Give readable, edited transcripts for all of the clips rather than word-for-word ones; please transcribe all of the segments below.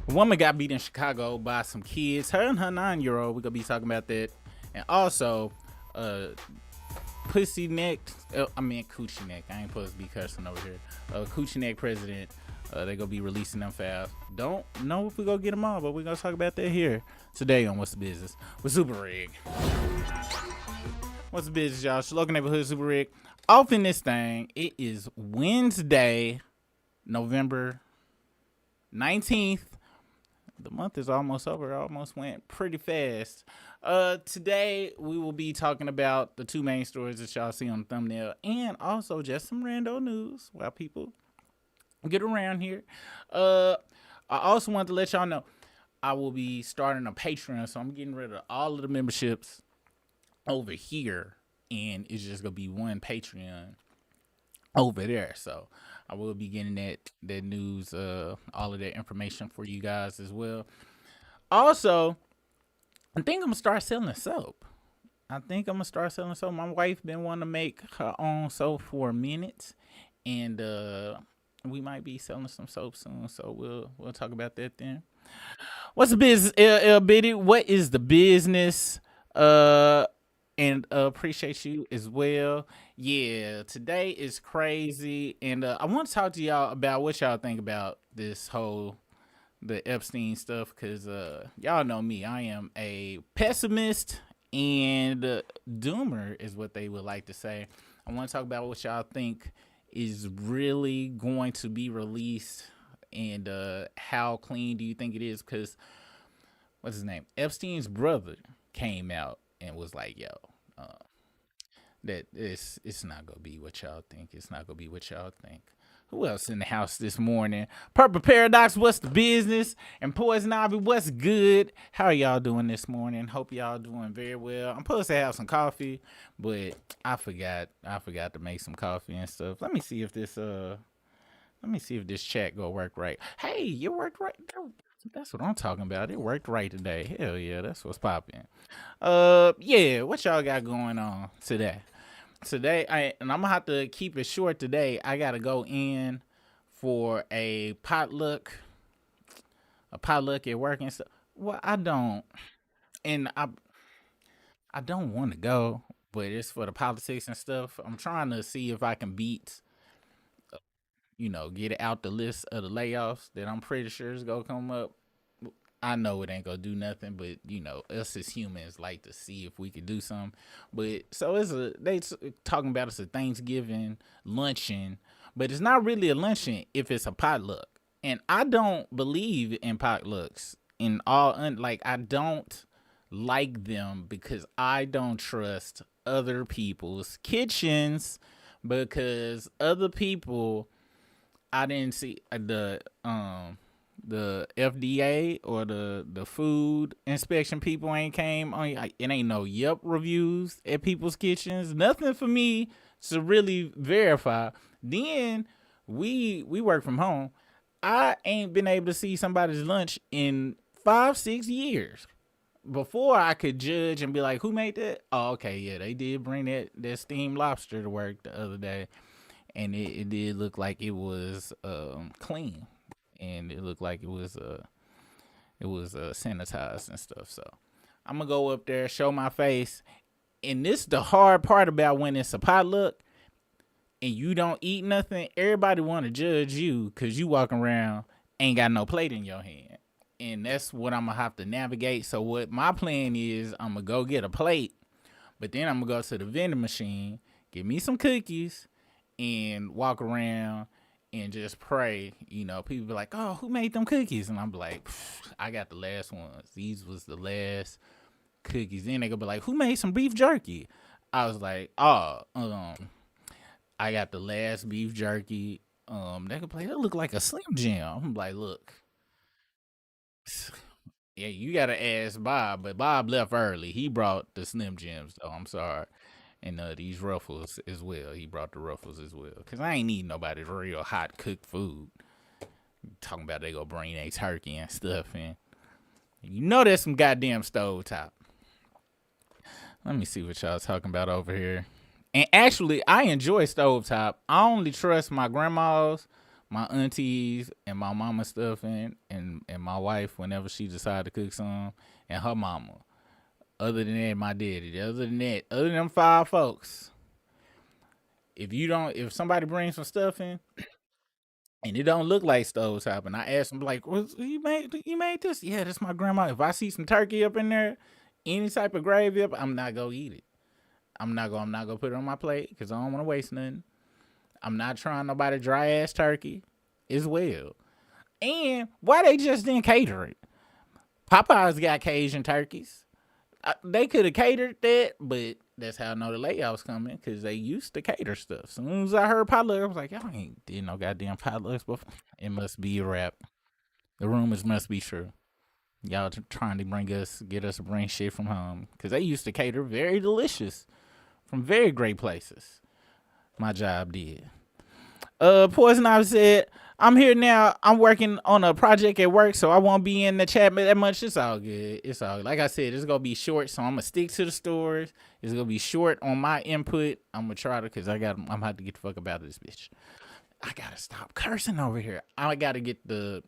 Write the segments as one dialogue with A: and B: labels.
A: A woman got beat in Chicago by some kids. Her and her 9-year-old. We're gonna be talking about that, and also, pussy neck. I mean coochie neck. I ain't supposed to be cursing over here. Coochie neck president. They gonna be releasing them fast. Don't know if we gonna get them all, but we gonna talk about that here today on What's the Business with Super Rig. What's the business, y'all? Local neighborhood Super Rig. Off in this thing. It is Wednesday, November 19th. The month is almost over. It almost went pretty fast. Today we will be talking about the two main stories that y'all see on the thumbnail, and also just some rando news while people get around here. I also want to let y'all know I will be starting a Patreon, so I'm getting rid of all of the memberships over here, and it's just gonna be one Patreon over there. So I will be getting that news, all of that information for you guys as well. Also, I think I'm gonna start selling soap. My wife been wanting to make her own soap for a minute, and we might be selling some soap soon. So we'll talk about that then. What's the business, LL Biddy? What is the business? And appreciate you as well. Yeah, today is crazy, and I want to talk to y'all about what y'all think about this whole the Epstein stuff, because y'all know me. I am a pessimist and doomer is what they would like to say. I want to talk about what y'all think is really going to be released, and how clean do you think it is? Because what's his name? Epstein's brother came out and was like, yo, that it's not gonna be what y'all think. Who else in the house this morning? Purple Paradox, what's the business? And Poison Ivy, what's good? How are y'all doing this morning? Hope y'all doing very well. I'm supposed to have some coffee, but I forgot to make some coffee and stuff. Let me see if this chat go work right. Hey, you worked right. That's what I'm talking about. It worked right today. Hell yeah, that's what's popping. Yeah, what y'all got going on today? And I'm gonna have to keep it short today. I gotta go in for a potluck at work and stuff. Well, and I don't want to go, but it's for the politics and stuff. I'm trying to see if I can get it out the list of the layoffs that I'm pretty sure is gonna come up. I know it ain't gonna do nothing, but us as humans like to see if we could do something. But so they talking about it's a Thanksgiving luncheon, but it's not really a luncheon if it's a potluck. And I don't believe in potlucks. I don't like them because I don't trust other people's kitchens, because other people, I didn't see the FDA or the food inspection people ain't came on. It ain't no Yelp reviews at people's kitchens. Nothing for me to really verify. Then we work from home. I ain't been able to see somebody's lunch in 5-6 years. Before I could judge and be like, who made that? Oh, okay, yeah, they did bring that steamed lobster to work the other day, and it did look like it was clean, and it looked like it was sanitized and stuff. So I'm gonna go up there, show my face, and this the hard part about when it's a potluck and you don't eat nothing. Everybody want to judge you because you walking around ain't got no plate in your hand, and that's what I'm gonna have to navigate. So what my plan is, I'm gonna go get a plate, but then I'm gonna go to the vending machine, get me some cookies, and walk around and just pray. People be like, oh, who made them cookies? And I'm like, I got the last ones. These was the last cookies. Then they gonna be like, who made some beef jerky? I was like, oh, I got the last beef jerky. They could play, that look like a Slim Jim. I'm like, look, yeah, you gotta ask Bob, but Bob left early. He brought the Slim Jims, though. I'm sorry. And these ruffles as well. He brought the ruffles as well. Because I ain't need nobody's real hot cooked food. Talking about they go bring a turkey and stuff in. There's some goddamn stovetop. Let me see what y'all talking about over here. And actually, I enjoy stovetop. I only trust my grandma's, my aunties and my mama stuff in, and my wife whenever she decide to cook some, and her mama. Other than that, my daddy. Other than that, other than them five folks, if somebody brings some stuff in and it don't look like stovetop, and I ask them like, you made this? Yeah, that's my grandma. If I see some turkey up in there, any type of gravy up, I'm not gonna eat it. I'm not gonna put it on my plate because I don't want to waste nothing. I'm not trying nobody dry ass turkey as well. And why they just didn't cater it? Popeyes got Cajun turkeys. They could have catered that, but that's how I know the layout's coming because they used to cater stuff. As soon as I heard potluck, I was like, y'all ain't did no goddamn potlucks before. It must be a wrap. The rumors must be true. Y'all trying to get us to bring shit from home because they used to cater very delicious from very great places. My job did. Poison Ivy said, I'm here now. I'm working on a project at work, so I won't be in the chat that much. It's all good. It's all good. Like I said, it's gonna be short, so I'm gonna stick to the stories. It's gonna be short on my input. I'm gonna try to, cause I'm about to get the fuck up out of this bitch. I gotta stop cursing over here. I gotta get the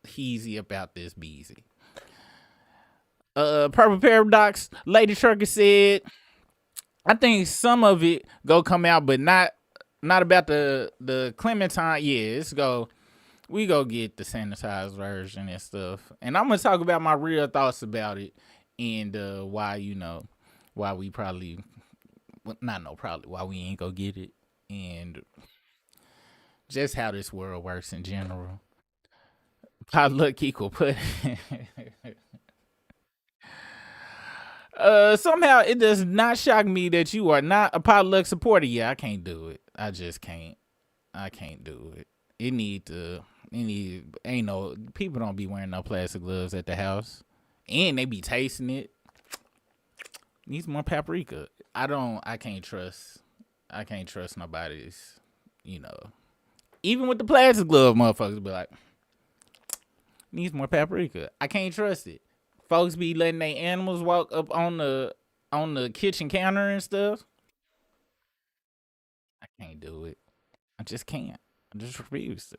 A: heezy about this beezy. Purple Paradox, Lady Trucker said, I think some of it go come out, but not about the Clementine. Yeah, we go get the sanitized version and stuff. And I'm gonna talk about my real thoughts about it and why we probably not no probably why we ain't go get it and just how this world works in general. Potluck equal put. Somehow it does not shock me that you are not a potluck supporter. Yeah, I can't do it. I just can't. I can't do it. Ain't no people don't be wearing no plastic gloves at the house, and they be tasting it. Needs more paprika. I can't trust nobody's. Even with the plastic glove, motherfuckers be like, needs more paprika. I can't trust it. Folks be letting their animals walk up on the kitchen counter and stuff. I can't do it. I just can't. I just refuse to.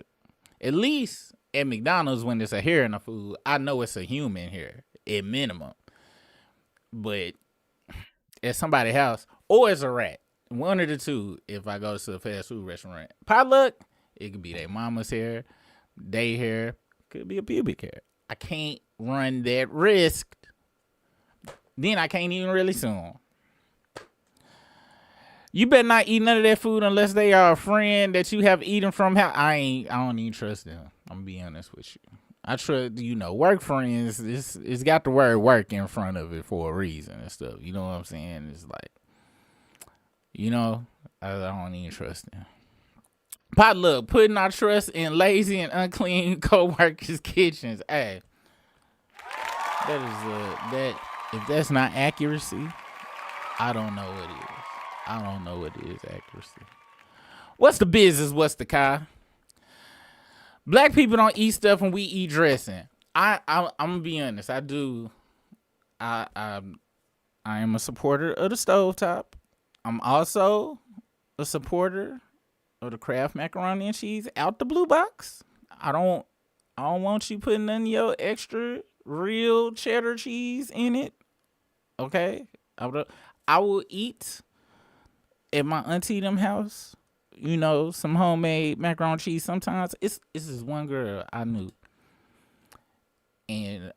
A: At least at McDonald's, when there's a hair in the food, I know it's a human hair at minimum. But at somebody's house, or it's a rat, one of the two. If I go to a fast food restaurant, potluck, it could be their mama's hair, they hair, could be a pubic hair. I can't run that risk. Then I can't even really sue them. You better not eat none of that food unless they are a friend that you have eaten from. I don't even trust them. I'm gonna be honest with you. I trust, work friends. It's got the word work in front of it for a reason and stuff. You know what I'm saying? It's like, I don't even trust them. Potluck, putting our trust in lazy and unclean co-workers' kitchens. Hey, that if that's not accuracy, I don't know what is. I don't know what is accuracy. What's the business? What's the Kai? Black people don't eat stuff and we eat dressing. I'm gonna be honest. I do. I am a supporter of the stovetop. I'm also a supporter of the Kraft macaroni and cheese out the blue box. I don't want you putting none of your extra real cheddar cheese in it. Okay, I will eat at my auntie them house, some homemade macaroni and cheese. Sometimes it's this one girl I knew, and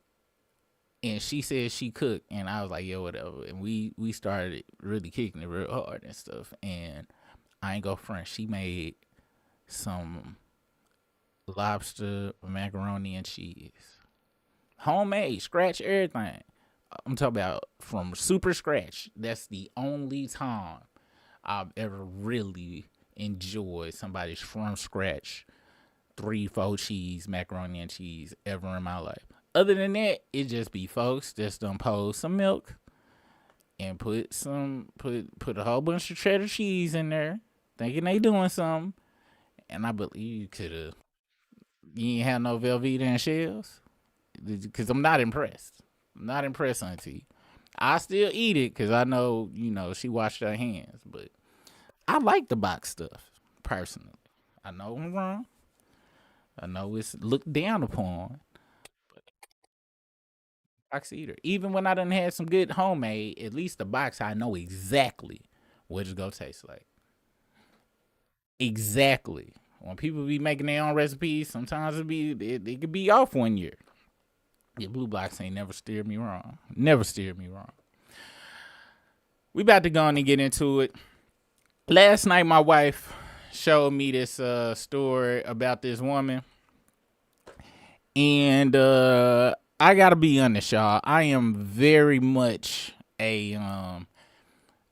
A: she said she cooked, and I was like, yo, whatever. And we started really kicking it real hard and stuff. And I ain't go front. She made some lobster macaroni and cheese, homemade, scratch everything. I'm talking about from super scratch. That's the only time I've ever really enjoyed somebody's from scratch 3-4 cheese macaroni and cheese ever in my life. Other than that, it just be folks just done pour some milk and put a whole bunch of cheddar cheese in there, thinking they doing something. And I believe you ain't have no Velveeta and shells, because I'm not impressed. I'm not impressed, auntie. I still eat it because I know, she washed her hands. But I like the box stuff, personally. I know I'm wrong. I know it's looked down upon. Box eater. Even when I done had some good homemade, at least the box, I know exactly what it's gonna taste like. Exactly. When people be making their own recipes, sometimes it could be off one year. Your blue box ain't never steered me wrong. Never steered me wrong. We about to go on and get into it. Last night, my wife showed me this story about this woman, and I gotta be honest, y'all. I am very much a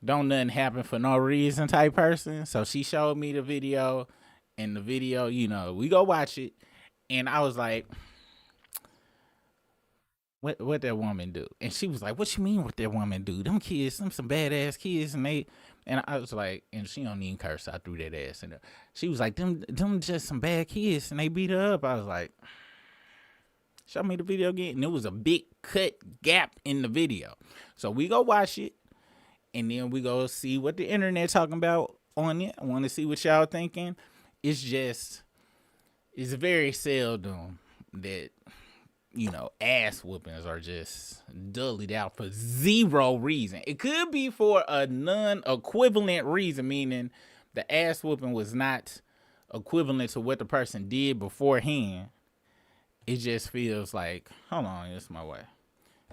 A: don't nothing happen for no reason type person. So she showed me the video, and the video, we go watch it, and I was like, what that woman do? And she was like, what you mean what that woman do? Them kids, some badass kids, and I was like, and she don't even curse. I threw that ass in there. She was like, them just some bad kids, and they beat her up. I was like, show me the video again. And it was a big cut gap in the video. So we go watch it, and then we go see what the internet talking about on it. I want to see what y'all thinking. It's very seldom that, ass whoopings are just dullied out for zero reason. It could be for a non-equivalent reason, meaning the ass whooping was not equivalent to what the person did beforehand. It just feels like, hold on, it's my way.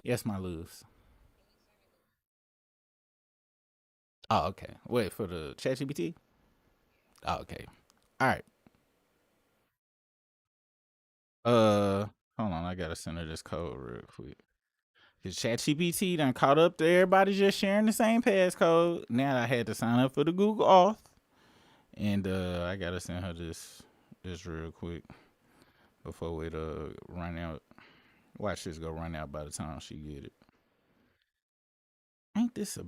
A: Yes, my lose. Oh, okay. Wait, for the ChatGPT? Oh, okay. All right. Hold on, I gotta send her this code real quick. Cause ChatGPT done caught up to everybody just sharing the same passcode. Now I had to sign up for the Google Auth, and I gotta send her this real quick before it run out. Watch this go run out by the time she get it. Ain't this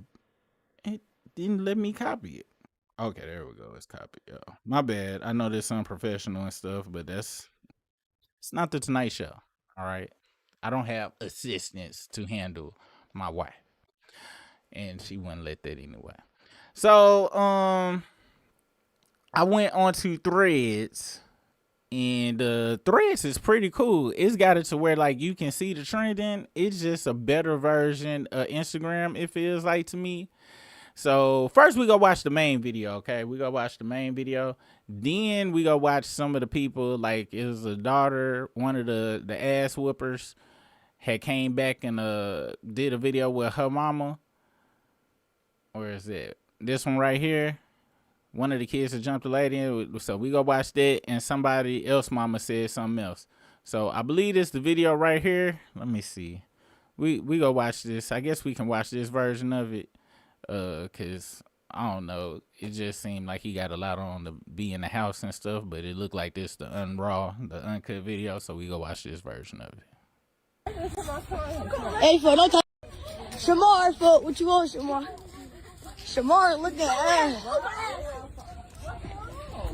A: it didn't let me copy it. Okay, there we go. It's copied, y'all. My bad. I know this unprofessional and stuff, but it's not the Tonight Show. All right. I don't have assistants to handle my wife, and she wouldn't let that anyway. So I went onto Threads, and Threads is pretty cool. It's got it to where like you can see the trending. It's just a better version of Instagram, it feels like to me. So first we go watch the main video, okay? We go watch the main video. Then we go watch some of the people, like it was a daughter, one of the ass whoopers had came back and did a video with her mama. Where is it? This one right here. One of the kids that jumped the lady in. So we go watch that, and somebody else mama said something else. So I believe it's the video right here. Let me see. We go watch this. I guess we can watch this version of it. Cause I don't know. It just seemed like he got a lot on to be in the house and stuff, but it looked like this the uncut video. So we go watch this version of it.
B: Hey, fool, don't touch Shamar, fool. What you want, Shamar? Shamar, look at ass.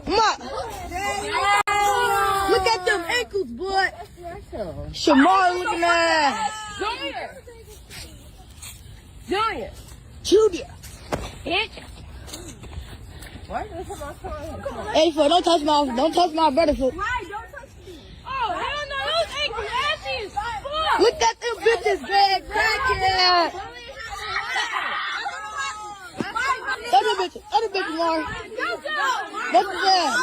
B: Come on. Look at them ankles, boy. Shamar, looking at ass. Junior. Bitch. Hey, fool, don't touch my brother, fool.
C: Why? Don't touch me. Oh, hell no, those ankles asses. Fuck.
B: Look at them bitches, bad crackhead. Other bitches, Lauren. That's his ass.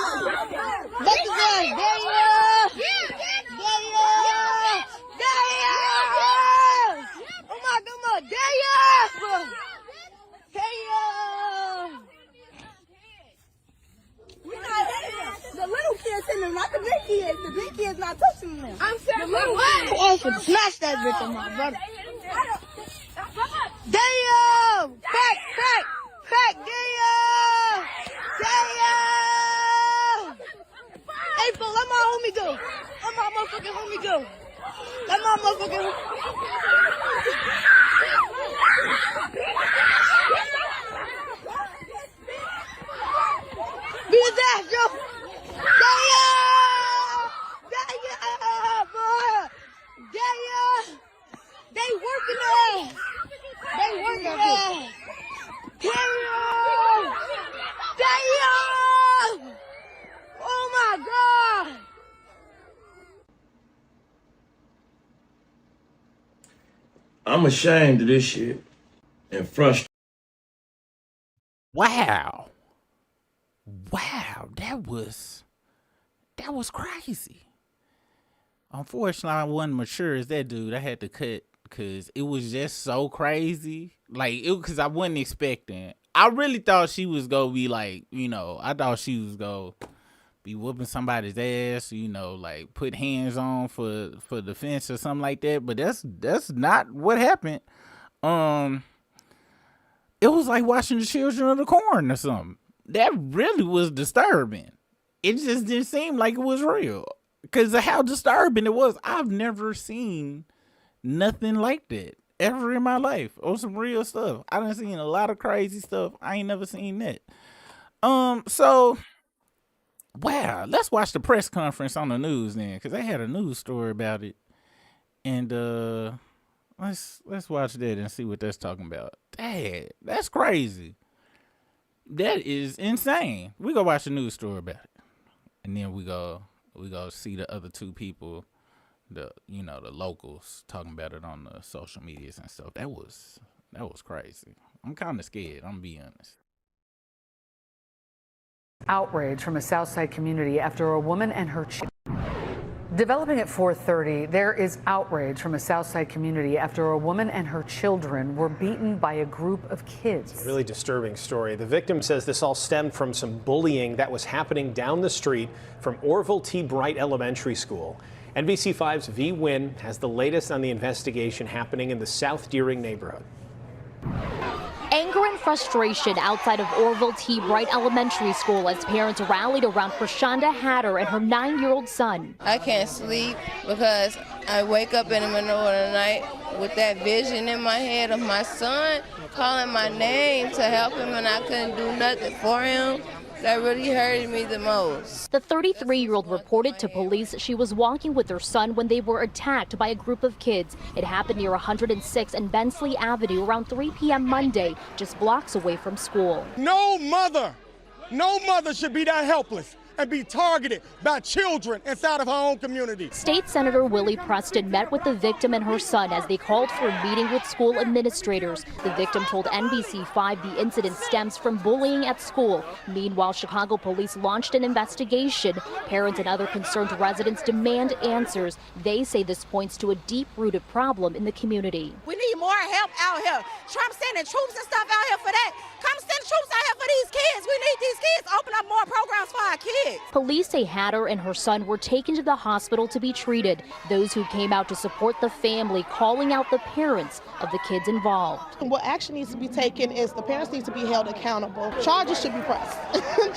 B: That's his ass. There you are. There you are. There you are. Oh my God, there you are. There you are.
C: The little kids in them, not the big kids. The big kids not touching them. I'm saying the little ones.
B: I should smash that bitch on my brother. Damn! Crack! Damn! Hey, fool, let my homie go. Let my motherfucking homie go. Let my motherfucking beat his ass, yo! Damn, boy! Damn! They working ass! Damn! Oh my God!
D: I'm ashamed of this shit and frustrated.
A: Wow. Wow, that was crazy. Unfortunately, I wasn't mature as that dude. I had to cut because it was just so crazy. Like it, because I wasn't expecting. I really thought she was gonna be like, I thought she was gonna be whooping somebody's ass, like put hands on for defense or something like that. But that's not what happened. Um, it was like watching the Children of the Corn or something. That really was disturbing. It just didn't seem like it was real because of how disturbing it was. I've never seen nothing like that ever in my life or some real stuff. I done seen a lot of crazy stuff. I ain't never seen that. So wow, let's watch the press conference on the news then, because they had a news story about it, and let's watch that and see what that's talking about. Dad, that's crazy. That is insane. We go watch a news story about it, and then we go see the other two people, the locals talking about it on the social medias and stuff. That was crazy. I'm kind of scared. I'm gonna be honest.
E: Outrage from a Southside community after a woman and her developing at 4:30, there is outrage from a Southside community after a woman and her children were beaten by a group of kids.
F: It's a really disturbing story. The victim says this all stemmed from some bullying that was happening down the street from Orville T. Bright Elementary School. NBC5's V. Wynn has the latest on the investigation happening in the South Deering neighborhood.
G: Anger and frustration outside of Orville T. Bright Elementary School as parents rallied around Prashanda Hatter and her 9-year-old son.
H: I can't sleep because I wake up in the middle of the night with that vision in my head of my son calling my name to help him, and I couldn't do nothing for him. That really hurted me the most.
G: The 33-year-old reported to police she was walking with her son when they were attacked by a group of kids. It happened near 106 and Bensley Avenue around 3 p.m. Monday, just blocks away from school.
I: No mother should be that helpless and be targeted by children inside of her own community.
G: State Senator Willie Preston met with the victim and her son as they called for a meeting with school administrators. The victim told NBC5 the incident stems from bullying at school. Meanwhile, Chicago police launched an investigation. Parents and other concerned residents demand answers. They say this points to a deep-rooted problem in the community.
C: We need more help out here. Trump sending troops and stuff out here for that. Come send troops out here for these kids. We need these kids. Open up more programs for our kids.
G: Police say Hatter and her son were taken to the hospital to be treated. Those who came out to support the family calling out the parents of the kids involved.
B: What action needs to be taken is the parents need to be held accountable. Charges should be pressed.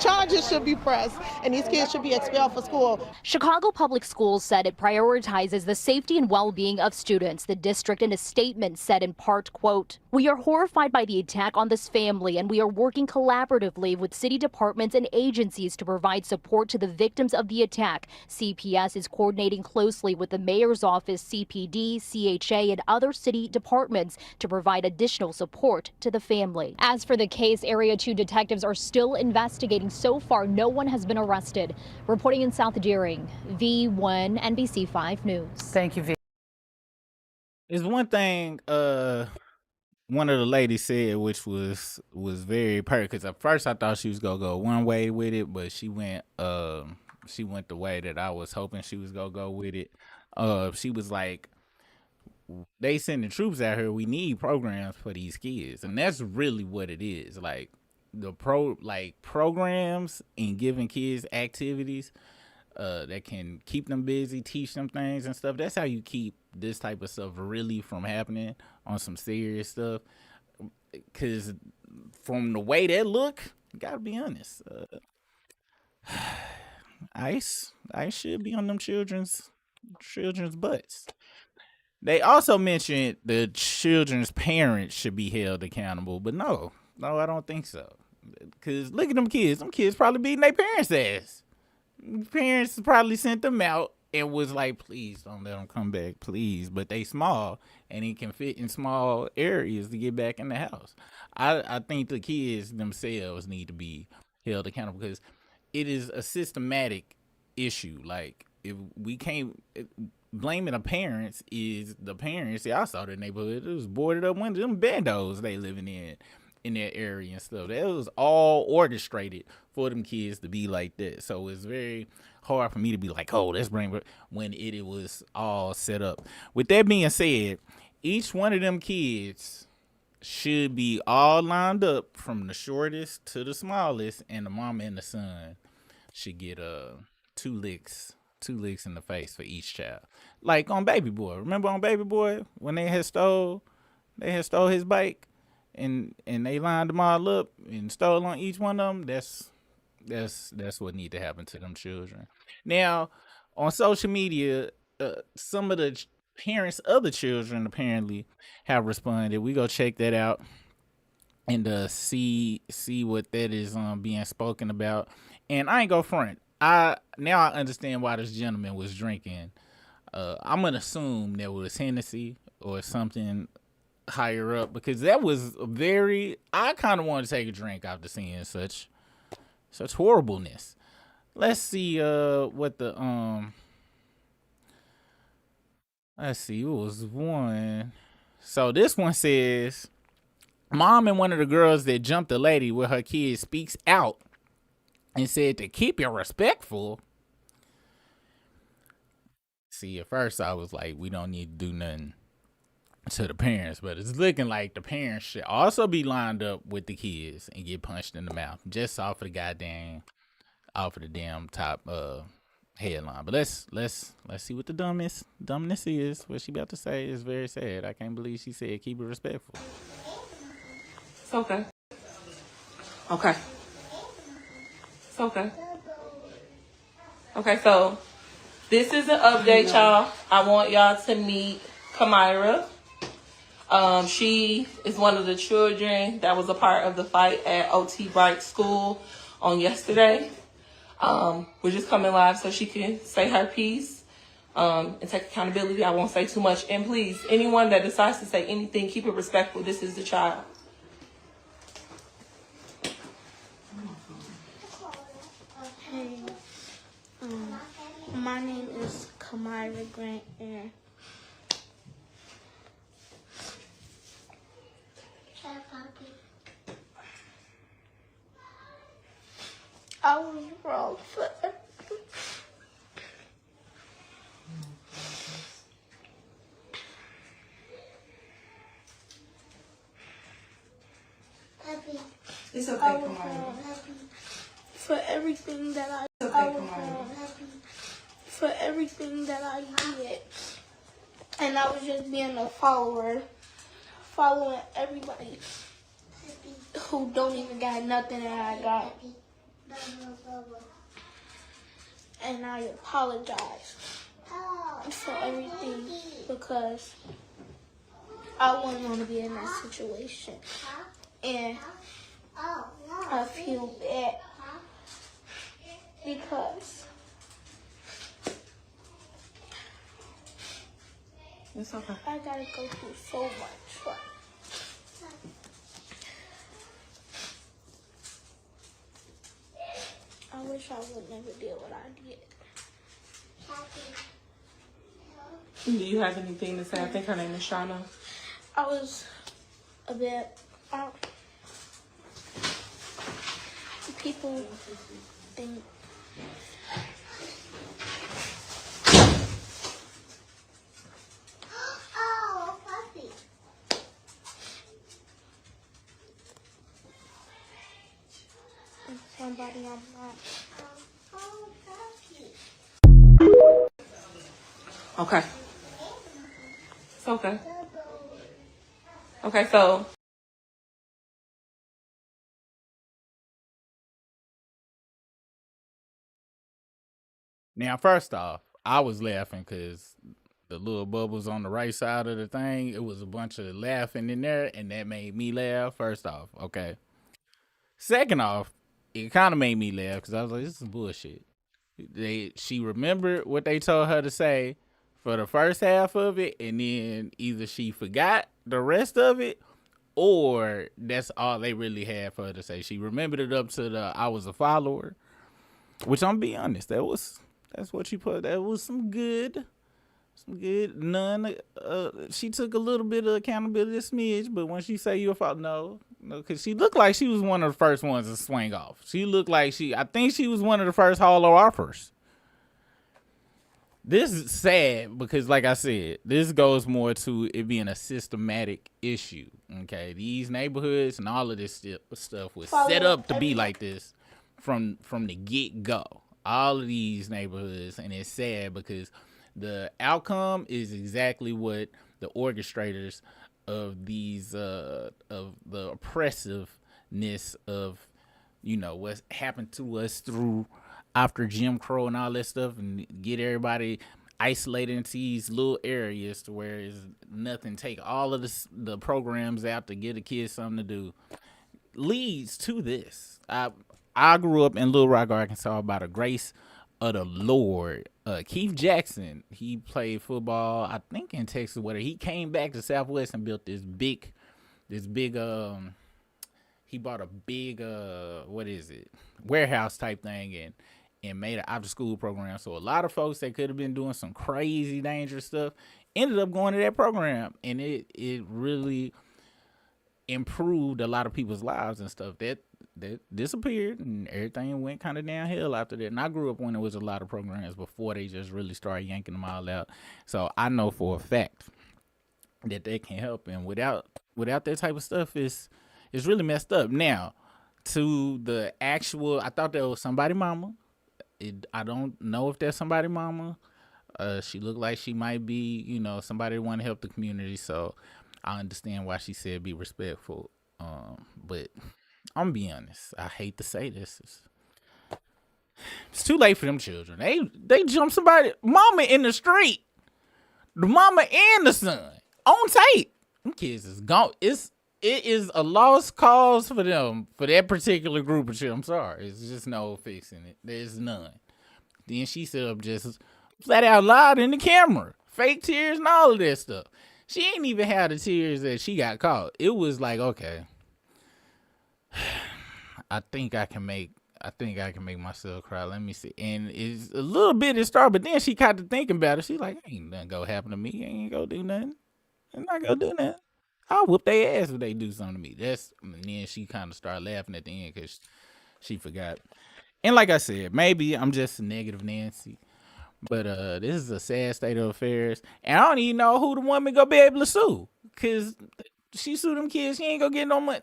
B: Charges should be pressed, and these kids should be expelled from school.
G: Chicago Public Schools said it prioritizes the safety and well-being of students. The district in a statement said in part, quote, "We are horrified by the attack on this family, and we are working collaboratively with city departments and agencies to provide support to the victims of the attack. CPS is coordinating closely with the mayor's office, CPD, CHA, and other city departments to provide additional support to the family." As for the case, Area 2 detectives are still investigating. So far, no one has been arrested. Reporting in South Deering, V1 NBC5 News.
E: Thank you, V.
A: It's one thing one of the ladies said, which was very perfect. Because at first I thought she was gonna go one way with it, but she went the way that I was hoping she was gonna go with it. She was like, they sending troops out here. We need programs for these kids, and that's really what it is. Like programs and giving kids activities that can keep them busy, teach them things and stuff. That's how you keep this type of stuff really from happening on some serious stuff. Because from the way that look, gotta be honest, ice should be on them children's butts. They also mentioned the children's parents should be held accountable, but no, I don't think so. Because look at them kids. Them kids probably beating their parents' ass. Parents probably sent them out and was like, please don't let them come back, please. But they small, and it can fit in small areas to get back in the house. I think the kids themselves need to be held accountable because it is a systematic issue. Like, if we can't, blaming the parents is the parents. Yeah, I saw the neighborhood. It was boarded up windows. Them bandos they living in that area and stuff. That was all orchestrated for them kids to be like that. So it's very hard for me to be like, oh, let's bring when it was all set up. With that being said, each one of them kids should be all lined up from the shortest to the smallest, and the mama and the son should get two licks, two licks in the face for each child. Like on Baby Boy. Remember on Baby Boy when they had stole his bike, and they lined them all up and stole on each one of them. That's what need to happen to them children. Now, on social media, some of the parents of the children apparently have responded. We go check that out and see what that is being spoken about. And I ain't go front. I understand why this gentleman was drinking. I'm gonna assume there was Hennessy or something higher up, because that was very. I kind of want to take a drink after seeing such horribleness. Let's see what the let's see, it was one. So this one says, mom and one of the girls that jumped the lady with her kid speaks out and said to keep it respectful. See, at first I was like, we don't need to do nothing to the parents, but it's looking like the parents should also be lined up with the kids and get punched in the mouth just off of the damn top headline. But let's see what the dumbness is. What she about to say is very sad. I can't believe she said keep it respectful.
J: It's okay. Okay. It's okay. Okay, so this is an update, y'all. I want y'all to meet Kamira. She is one of the children that was a part of the fight at OT Bright School on yesterday. We're just coming live so she can say her piece and take accountability. I won't say too much. And please, anyone that decides to say anything, keep it respectful. This is the child.
K: Hey, my name is Kamira Grant, and I was wrong for everything.
J: It's okay,
K: I was
J: Kamira.
K: wrong for everything that I
J: It's okay,
K: I was
J: Kamira.
K: wrong for everything that I did, and I was just being a follower, following everybody who don't even got nothing that I got. And I apologize for everything because I wouldn't want to be in that situation. And I feel bad because
J: It's okay.
K: I gotta go through so much. But I wish I would never did what I did.
J: Do you have anything to say? I think her name is Shauna.
K: I was a bit people think somebody I'm not.
J: Okay. It's okay. Okay, so
A: Now, first off, I was laughing because the little bubbles on the right side of the thing, it was a bunch of laughing in there, and that made me laugh. First off, okay. Second off, it kind of made me laugh because I was like, this is bullshit. She remembered what they told her to say for the first half of it, and then either she forgot the rest of it, or that's all they really had for her to say. She remembered it up to the I was a follower, which I'm be honest, that's what you put. That was some good Good. None. She took a little bit of accountability, a smidge, but when she say you a fault, no, because she looked like she was one of the first ones to swing off. She looked like I think she was one of the first hollow offers. This is sad because, like I said, this goes more to it being a systematic issue. Okay, these neighborhoods and all of this stuff was set up to be like this from the get go. All of these neighborhoods, and it's sad because the outcome is exactly what the orchestrators of these of the oppressiveness of what's happened to us through after Jim Crow and all that stuff, and get everybody isolated into these little areas to where it's nothing. Take all of the programs out to get a kid something to do leads to this. I grew up in Little Rock, Arkansas, by the grace of the Lord. Keith Jackson, he played football, I think in Texas. Whether he came back to Southwest and built this big. He bought a big warehouse type thing and made an after school program. So a lot of folks that could have been doing some crazy dangerous stuff ended up going to that program, and it really improved a lot of people's lives and stuff. That disappeared and everything went kind of downhill after that. And I grew up when there was a lot of programs before they just really started yanking them all out. So I know for a fact that they can help, and without that type of stuff, it's really messed up. Now, to the actual, I thought that was somebody mama. I don't know if that's somebody mama. She looked like she might be, somebody that want to help the community. So I understand why she said be respectful. But I'm gonna be honest. I hate to say this. It's too late for them children. They jump somebody mama in the street. The mama and the son on tape. Them kids is gone. It is a lost cause for them, for that particular group of children. I'm sorry. It's just no fixing it. There's none. Then she set up just flat out loud in the camera. Fake tears and all of that stuff. She ain't even had the tears that she got caught. It was like, okay, I think I can make myself cry. Let me see. And it's a little bit it started, but then she got to thinking about it. She's like, ain't nothing gonna happen to me. Ain't gonna do nothing. I'm not gonna do nothing. I'll whoop their ass if they do something to me. And then she kind of started laughing at the end because she forgot. And like I said, maybe I'm just a negative Nancy, but this is a sad state of affairs, and I don't even know who the woman gonna be able to sue, because she sued them kids. She ain't gonna get no money.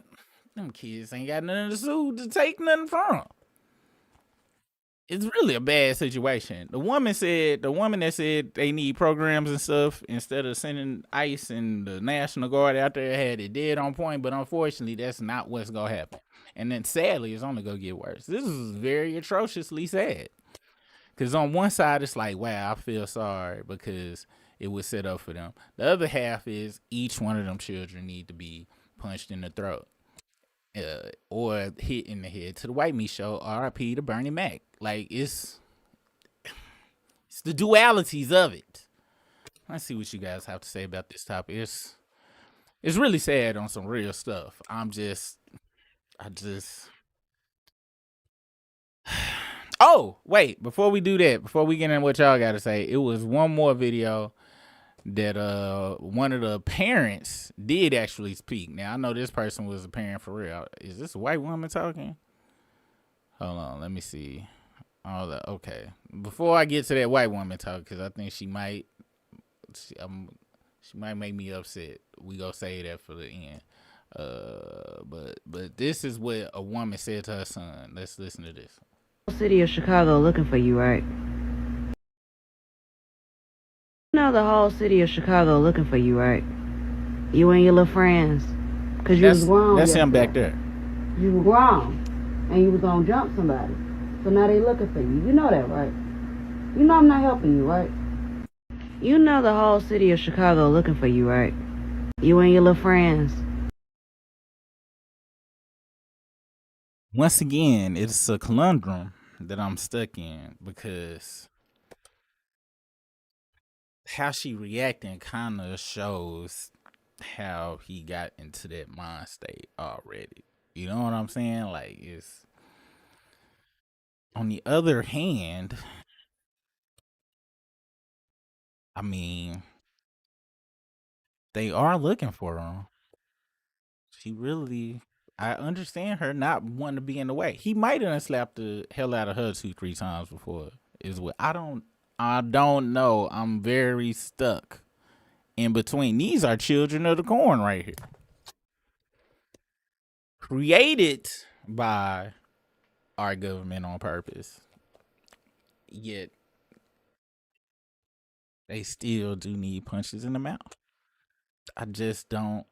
A: Them kids ain't got nothing to sue to take nothing from. It's really a bad situation. The woman that said they need programs and stuff, instead of sending ICE and the National Guard out there, had it dead on point. But unfortunately, that's not what's gonna happen. And then sadly, it's only gonna get worse. This is very atrociously sad. Because on one side, it's like, wow, I feel sorry because it was set up for them. The other half is each one of them children need to be punched in the throat. Or hit in the head. To the White Meat Show, R.I.P. to Bernie Mac. Like, it's the dualities of it. Let's see what you guys have to say about this topic. It's really sad on some real stuff. Oh, wait, before we do that, before we get into what y'all got to say, it was one more video that one of the parents did actually speak. Now, I know this person was a parent for real. Is this a white woman talking? Hold on, let me see. Okay. Before I get to that white woman talk, because I think she might make me upset. We gonna say that for the end. But this is what a woman said to her son. Let's listen to this.
L: City of Chicago looking for you, right? You know the whole city of Chicago looking for you, right? You and your little friends. Because you was grown.
A: That's him back there.
L: You were grown. And you was going to jump somebody. So now they looking for you. You know that, right? You know I'm not helping you, right? You know the whole city of Chicago looking for you, right? You and your little friends.
A: Once again, it's a conundrum that I'm stuck in, because how she reacting kind of shows how he got into that mind state already. You know what I'm saying? Like, it's on the other hand, I mean, they are looking for him. She really, I understand her not wanting to be in the way. He might have slapped the hell out of her 2, 3 times before. Is what I don't know. I'm very stuck in between. These are children of the corn right here. Created by our government on purpose. Yet they still do need punches in the mouth. I just don't.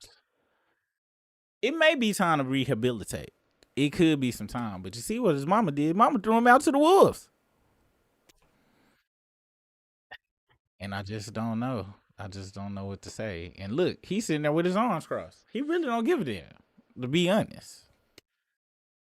A: It may be time to rehabilitate. It could be some time, but you see what his mama did? Mama threw him out to the wolves. And I just don't know. I just don't know what to say. And look, he's sitting there with his arms crossed. He really don't give a damn, to be honest.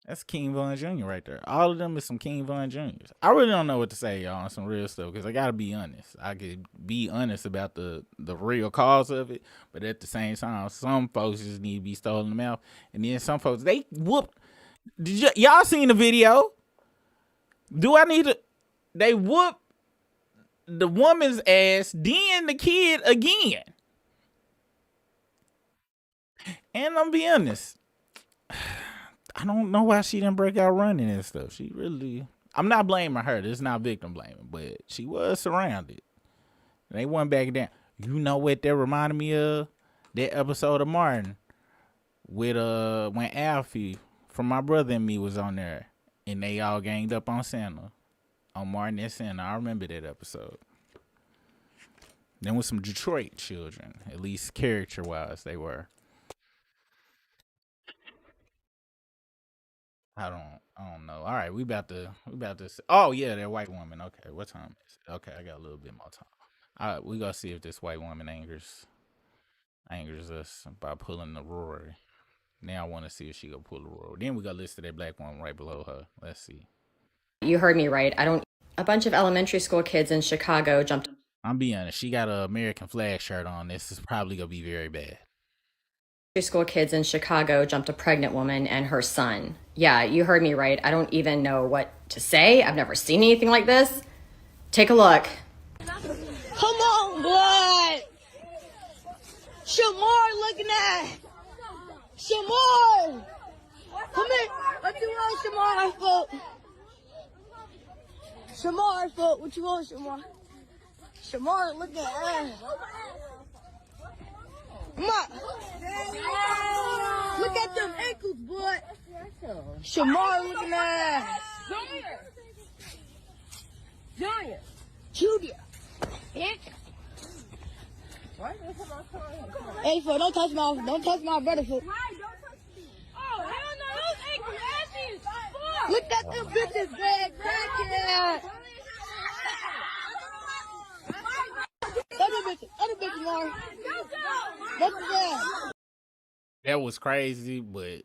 A: That's King Von Jr. right there. All of them is some King Von Jr.'s. I really don't know what to say, y'all, on some real stuff, because I got to be honest. I could be honest about the real cause of it, but at the same time, some folks just need to be stolen in the mouth. And then some folks, they whoop. Y'all seen the video? Do I need to? They whoop the woman's ass, then the kid again. And I'm be honest, I don't know why she didn't break out running and stuff. She really, I'm not blaming her. This is not victim blaming, but she was surrounded. And they went back down. You know what that reminded me of? That episode of Martin with when Alfie from My Brother and Me was on there, and they all ganged up on Santa, on Martin and Santa. I remember that episode. Then with some Detroit children, at least character wise, they were. I don't know. All right, we about to. Oh yeah, that white woman. Okay, what time is it? Okay, I got a little bit more time. All right, we gotta see if this white woman angers us by pulling the Rory. Now I want to see if she gonna pull the Rory. Then we got listed that black woman right below her. Let's see.
M: You heard me right. A bunch of elementary school kids in Chicago jumped.
A: I'm being honest. She got an American flag shirt on. This is probably gonna be very bad.
M: School kids in Chicago jumped a pregnant woman and her son. Yeah, you heard me right. I don't even know what to say. I've never seen anything like this. Take a look.
B: Come on, blood. Shamar looking at. Shamar. Come here. What you want, Shamar foot? Shamar foot. What you want, Shamar? Shamar looking at. Come on. Look at them ankles, boy. Shamar looking at. Junior. Yeah. Hey, foot, don't touch my brother foot.
K: Oh, hell no, those ankles ashy.
B: Look at them bitches, bad crackhead. Other bitches, Lauren. What's that?
A: That was crazy, but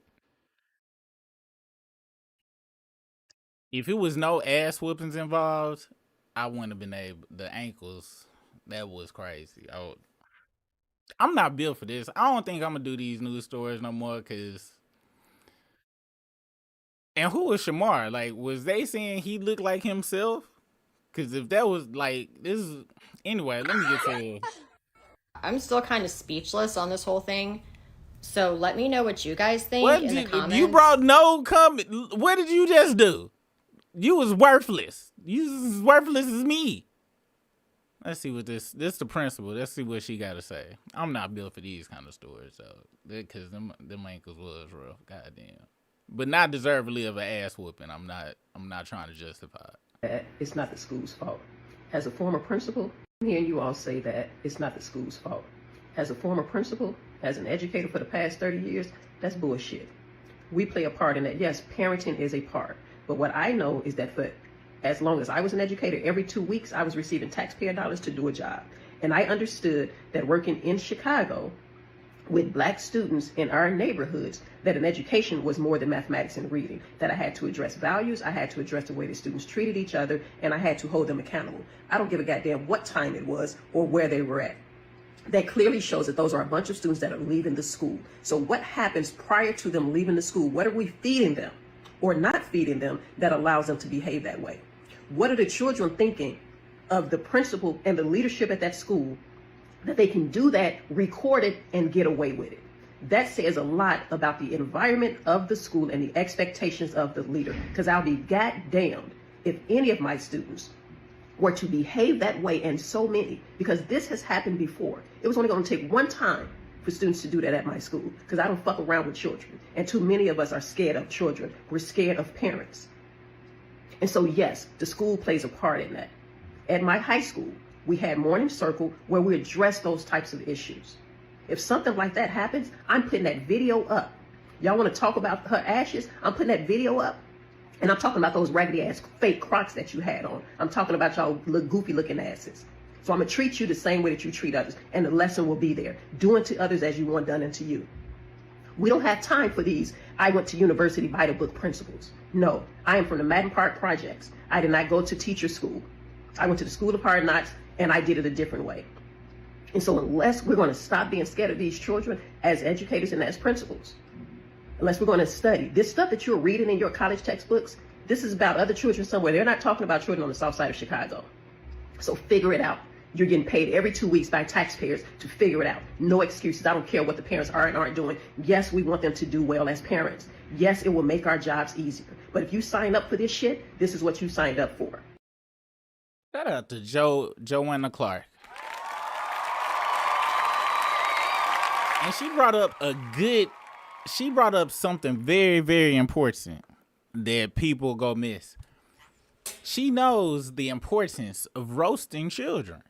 A: if it was no ass whoopings involved, I wouldn't have been able. The ankles, that was crazy. I'm not built for this. I don't think I'm gonna do these news stories no more. And who was Shamar? Like, was they saying he looked like himself? Because if that was like this, anyway. Let me get to.
M: I'm still kind of speechless on this whole thing. So let me know what you guys think in the comments.
A: You brought no comment. What did you just do? You was worthless. You was as worthless as me. Let's see what this the principal. Let's see what she got to say. I'm not built for these kind of stories, though. Because them ankles was rough. Goddamn. But not deservedly of an ass whooping. I'm not trying to justify it.
N: It's not the school's fault. As a former principal, I'm hearing you all say that it's not the school's fault. As a former principal, as an educator for the past 30 years, that's bullshit. We play a part in that. Yes, parenting is a part. But what I know is that for as long as I was an educator, every 2 weeks I was receiving taxpayer dollars to do a job. And I understood that working in Chicago with black students in our neighborhoods, that an education was more than mathematics and reading, that I had to address values, I had to address the way the students treated each other, and I had to hold them accountable. I don't give a goddamn what time it was or where they were at. That clearly shows that those are a bunch of students that are leaving the school. So what happens prior to them leaving the school? What are we feeding them or not feeding them that allows them to behave that way? What are the children thinking of the principal and the leadership at that school that they can do that, record it, and get away with it. That says a lot about the environment of the school and the expectations of the leader. Because I'll be goddamned if any of my students were to behave that way, and so many, because this has happened before. It was only going to take one time for students to do that at my school, because I don't fuck around with children. And too many of us are scared of children. We're scared of parents. And so, yes, the school plays a part in that. At my high school, we had morning circle where we addressed those types of issues. If something like that happens, I'm putting that video up. Y'all want to talk about her ashes? I'm putting that video up. And I'm talking about those raggedy ass fake Crocs that you had on. I'm talking about y'all goofy looking asses. So I'm going to treat you the same way that you treat others. And the lesson will be there. Do unto others as you want done unto you. We don't have time for these I went to university by the book principles. No, I am from the Madden Park Projects. I did not go to teacher school. I went to the School of Hard Knocks, and I did it a different way. And so unless we're going to stop being scared of these children as educators and as principals, unless we're going to study this stuff that you're reading in your college textbooks, this is about other children somewhere. They're not talking about children on the south side of Chicago. So figure it out. You're getting paid every 2 weeks by taxpayers to figure it out. No excuses. I don't care what the parents are and aren't doing. Yes, we want them to do well as parents. Yes, it will make our jobs easier. But if you sign up for this shit, this is what you signed up for.
A: Shout out to Joanna Clark. And she brought up something very, very important that people go miss. She knows the importance of roasting children.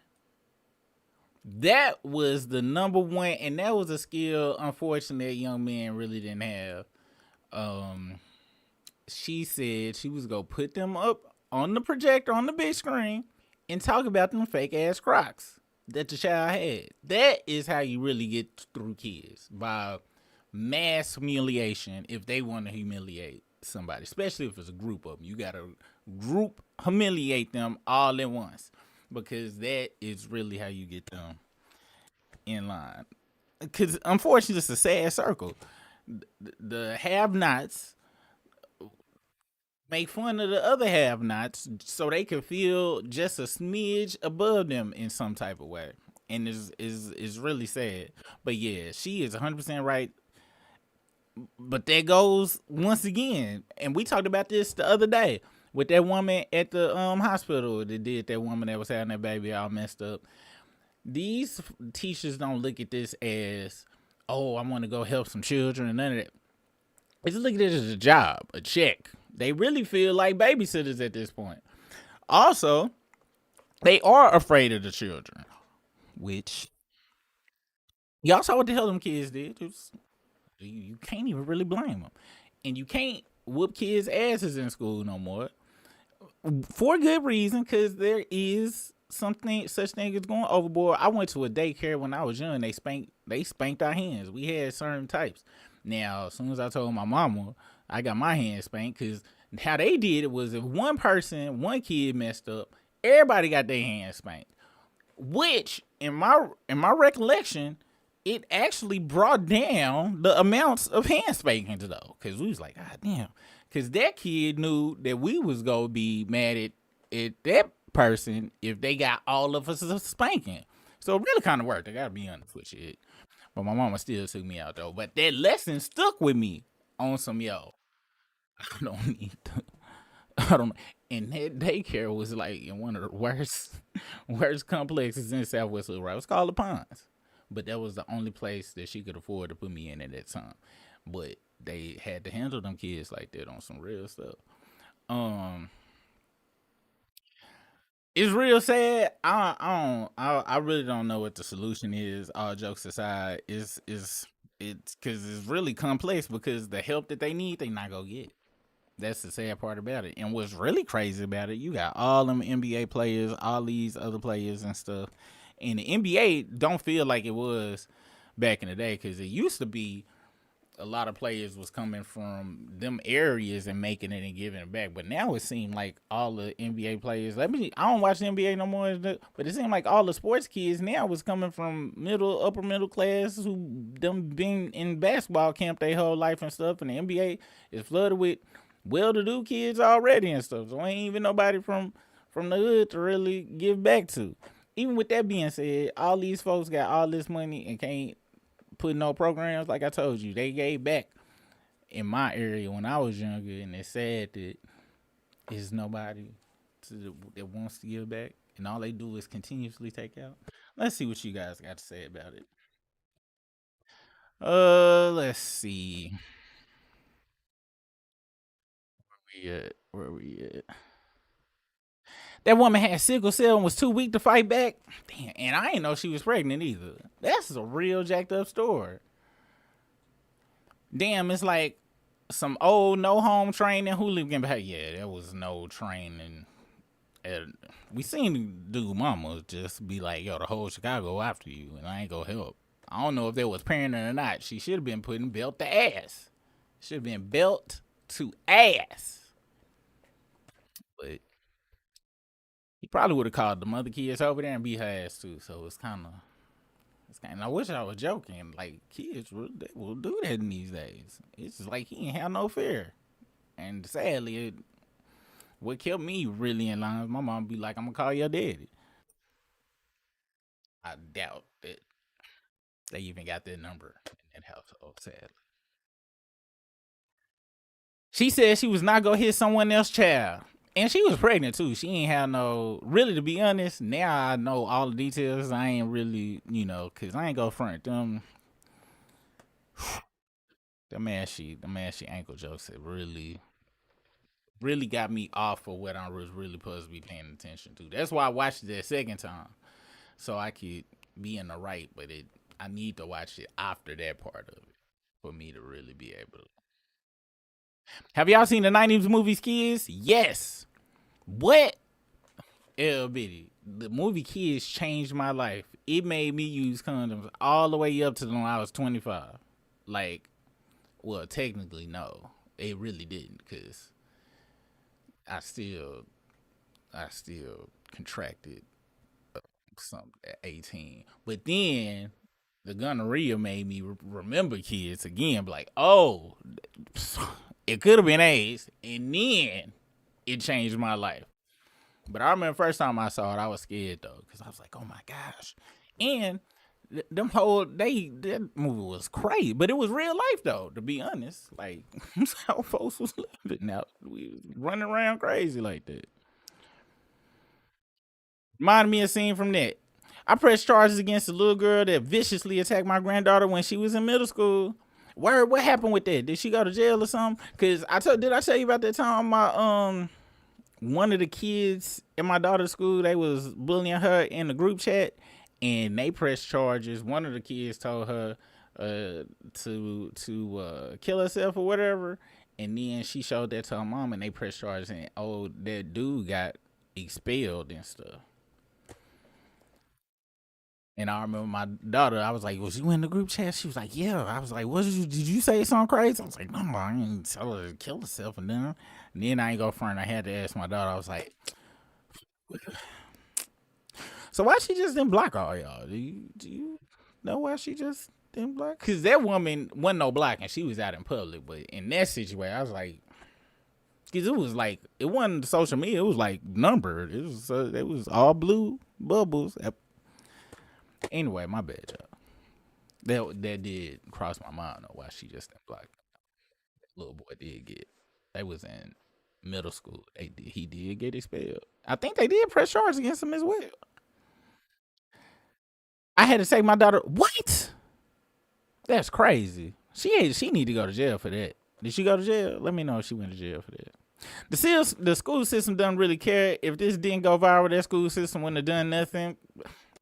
A: That was the number one, and that was a skill, unfortunately, that young man really didn't have. She said she was going to put them up on the projector, on the big screen, and talk about them fake-ass Crocs that the child had. That is how you really get through kids, by mass humiliation if they want to humiliate somebody, especially if it's a group of them. You got to group humiliate them all at once, because that is really how you get them in line. Because unfortunately, it's a sad circle. The have-nots make fun of the other have-nots so they can feel just a smidge above them in some type of way, and is really sad. But yeah, she is 100% right. But that goes once again, and we talked about this the other day with that woman at the hospital that did that woman that was having that baby all messed up. These teachers don't look at this as, oh, I want to go help some children and none of that. They just look at it as a job, a check. They really feel like babysitters at this point. Also, they are afraid of the children, which y'all saw what the hell them kids did. You can't even really blame them. And you can't whoop kids' asses in school no more. For good reason, because there is such thing as going overboard. I went to a daycare when I was young. They spanked our hands. We had certain types. Now, as soon as I told my mama, I got my hands spanked, because how they did it was if one kid messed up, everybody got their hands spanked. Which, in my recollection, it actually brought down the amounts of hand spankings, though, because we was like, God damn, because that kid knew that we was gonna be mad at that person if they got all of us a spanking. So it really kind of worked. I gotta be honest with you. But my mama still took me out though. But that lesson stuck with me on some I don't need to. I don't know. And that daycare was like in one of the worst complexes in Southwest Little Rock. It was called the Ponds. But that was the only place that she could afford to put me in at that time. But they had to handle them kids like that on some real stuff. It's real sad. I really don't know what the solution is. All jokes aside, it's because it's really complex, because the help that they need, they not gonna get. That's the sad part about it. And what's really crazy about it, you got all them NBA players, all these other players and stuff. And the NBA don't feel like it was back in the day, because it used to be a lot of players was coming from them areas and making it and giving it back. But now it seemed like all the NBA players, I don't watch the NBA no more, but it seemed like all the sports kids now was coming from upper middle class, who them been in basketball camp their whole life and stuff. And the NBA is flooded with well-to-do kids already and stuff. So ain't even nobody from from the hood to really give back to. Even with that being said, all these folks got all this money and can't put no programs. Like I told you, they gave back in my area when I was younger, and it's sad that there's nobody that wants to give back, and all they do is continuously take out. Let's see what you guys got to say about it. Let's see. Where we at? That woman had sickle cell and was too weak to fight back. Damn, and I didn't know she was pregnant either. That's a real jacked up story. Damn, it's like some old no home training hooligan behavior. Yeah, there was no training. And we seen dude mama just be like, yo, the whole Chicago after you, and I ain't gonna help. I don't know if that was parenting or not. She should have been putting belt to ass. Should have been belt to ass. But he probably would have called the mother kids over there and beat her ass too. So it's kind of. I wish I was joking. Like kids will do that in these days. It's just like he ain't have no fear. And sadly, what kept me really in line was my mom be like, "I'm gonna call your daddy." I doubt that they even got that number in that household. Sadly, she said she was not gonna hit someone else's child. And she was pregnant too. She ain't have no. Really, to be honest, now I know all the details. I ain't really, cause I ain't go front them. The man she ankle jokes it really got me off of what I was really supposed to be paying attention to. That's why I watched it that second time, so I could be in the right. But I need to watch it after that part of it for me to really be able to. Have y'all seen the '90s movies, kids? Yes. What? L bitty. The movie Kids changed my life. It made me use condoms all the way up to when I was 25. Like, well, technically no, it really didn't, cause I still contracted something at 18. But then the gonorrhea made me remember kids again. Like, oh, it could have been AIDS, and then it changed my life. But I remember the first time I saw it, I was scared though, because I was like, oh my gosh. And that movie was crazy, but it was real life though, to be honest. Like, how folks was living out. We was running around crazy like that. Reminded me of a scene from that. I pressed charges against a little girl that viciously attacked my granddaughter when she was in middle school. What happened with that? Did she go to jail or something? Cause did I tell you about that time my one of the kids in my daughter's school, they was bullying her in the group chat, and they pressed charges. One of the kids told her to kill herself or whatever, and then she showed that to her mom, and they pressed charges, and that dude got expelled and stuff. And I remember my daughter, I was like, was you in the group chat? She was like, yeah. I was like, did you say something crazy? I was like, no, I ain't tell her to kill herself. And then I ain't go front. I had to ask my daughter, I was like, so why she just didn't block all y'all? Do you know why she just didn't block? Because that woman wasn't no blocking. She was out in public. But in that situation, I was like, because it was like, it wasn't social media. It was like numbered. It was all blue bubbles. Anyway, my bad, y'all. That did cross my mind though, why she just didn't block. That little boy did get. They was in middle school. He did get expelled. I think they did press charges against him as well. I had to say, my daughter, what? That's crazy. She need to go to jail for that. Did she go to jail? Let me know if she went to jail for that. The school system doesn't really care. If this didn't go viral, that school system wouldn't have done nothing.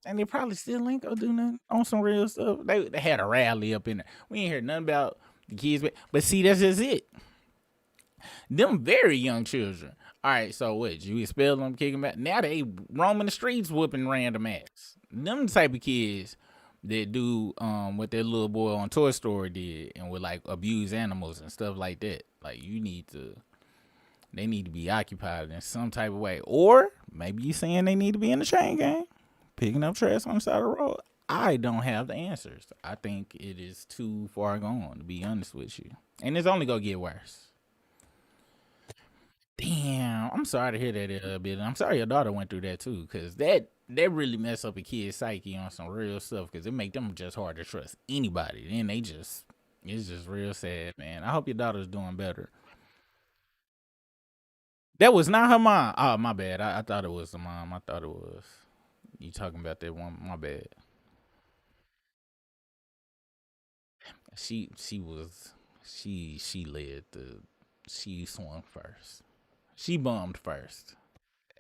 A: And they probably still ain't gonna do nothing on some real stuff. They had a rally up in there. We ain't heard nothing about the kids. But see, that's just it. Them very young children. All right, so what? You expel them, kick them out. Now they roaming the streets whooping random ass. Them type of kids that do what that little boy on Toy Story did and would like abuse animals and stuff like that. Like they need to be occupied in some type of way. Or maybe you saying they need to be in the chain gang, picking up trash on the side of the road. I don't have the answers. I think it is too far gone, to be honest with you. And it's only gonna get worse. Damn, I'm I'm sorry to hear that a bit. I'm sorry your daughter went through that too, because that really mess up a kid's psyche on some real stuff, because it make them just hard to trust anybody. Then it's just real sad, man. I hope your daughter's doing better. That was not her mom. Oh, my bad. I thought it was the mom. I thought it was you talking about that one. My bad. She was she led the she swung first. She bummed first,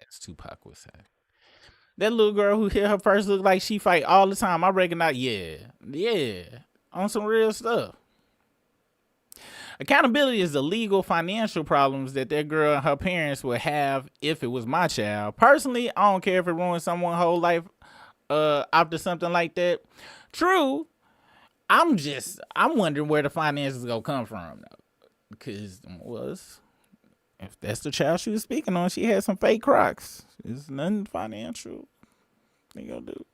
A: as Tupac would say. That little girl who hit her first looked like she fight all the time. I recognize, yeah, on some real stuff. Accountability is the legal financial problems that girl and her parents would have if it was my child. Personally, I don't care if it ruins someone's whole life after something like that. True, I'm wondering where the finances gonna come from though. Because if that's the child she was speaking on, she had some fake Crocs. It's nothing financial. They gonna do.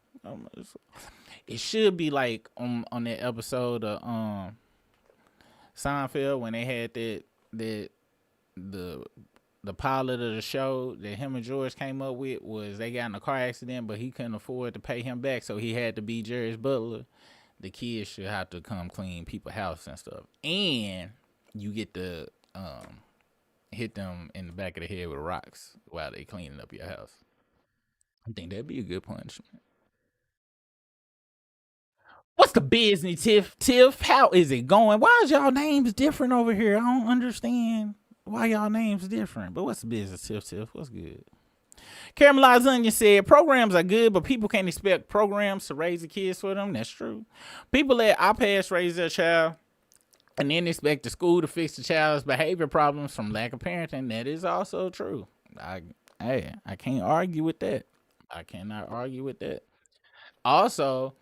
A: It should be like on that episode of Seinfeld when they had that the pilot of the show that him and George came up with was they got in a car accident, but he couldn't afford to pay him back, so he had to be Jerry's butler. The kids should have to come clean people's house and stuff, and you get to hit them in the back of the head with rocks while they cleaning up your house. I think that'd be a good punishment. What's the business, Tiff? How is it going? Why is y'all names different over here? I don't understand why y'all names different. But what's the business, Tiff? What's good? Caramelized Onion said, programs are good, but people can't expect programs to raise the kids for them. That's true. People let iPads raise their child and then expect the school to fix the child's behavior problems from lack of parenting. That is also true. I can't argue with that. I cannot argue with that. Also,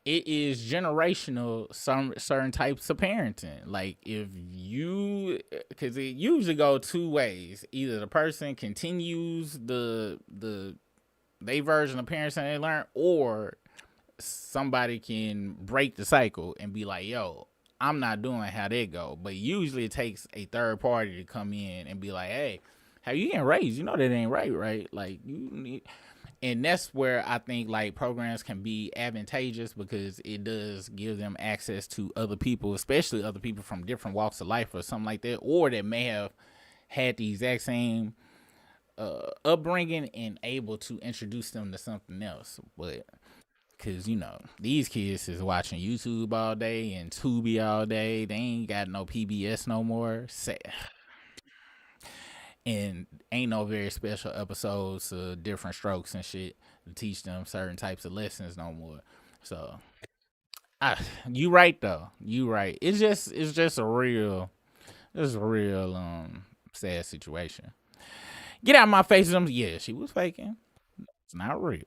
A: it is generational, some certain types of parenting. Like if you, because it usually go two ways. Either the person continues the they version of parenting they learn, or somebody can break the cycle and be like, yo, I'm not doing how they go. But usually it takes a third party to come in and be like, hey, how you getting raised? You know that ain't right? Like you need. And that's where I think like programs can be advantageous, because it does give them access to other people, especially other people from different walks of life or something like that, or that may have had the exact same upbringing and able to introduce them to something else. But because these kids is watching YouTube all day and Tubi all day, they ain't got no PBS no more. And ain't no very special episodes of Different Strokes and shit to teach them certain types of lessons no more. So, you right though. You right. It's just a real sad situation. Get out of my face. Yeah, she was faking. It's not real.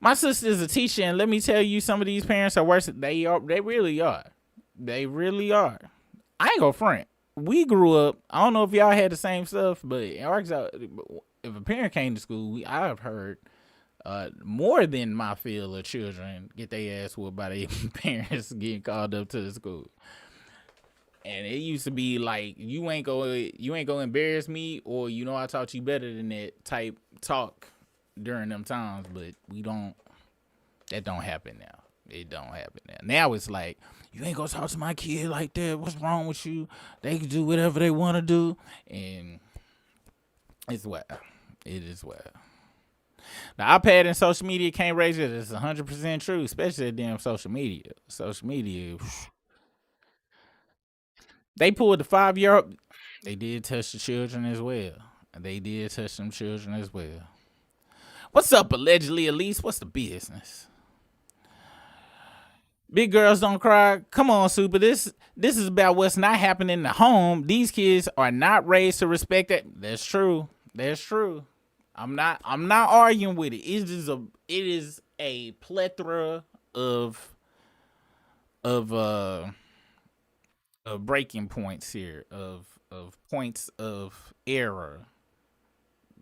A: My sister is a teacher, and let me tell you, some of these parents are worse. They really are. They really are. I ain't gonna front. We grew up. I don't know if y'all had the same stuff, but in Arkansas, if a parent came to school, I've heard more than my fill of children get their ass whooped by their parents getting called up to the school. And it used to be like, you ain't gonna embarrass me, or I taught you better than that type talk during them times. But that don't happen now. It don't happen now. Now it's like, you ain't gonna talk to my kid like that. What's wrong with you? They can do whatever they want to do. And it's wild. It is wild. The iPad and social media can't raise it. It's 100% true, especially the damn social media. Social media, they pulled the 5-year up. They did touch the children as well. They did touch them children as well. What's up, allegedly, Elise? What's the business? Big girls don't cry. Come on, Super. This is about what's not happening in the home. These kids are not raised to respect that. That's true. That's true. I'm not arguing with it. It is a plethora of breaking points here, of points of error.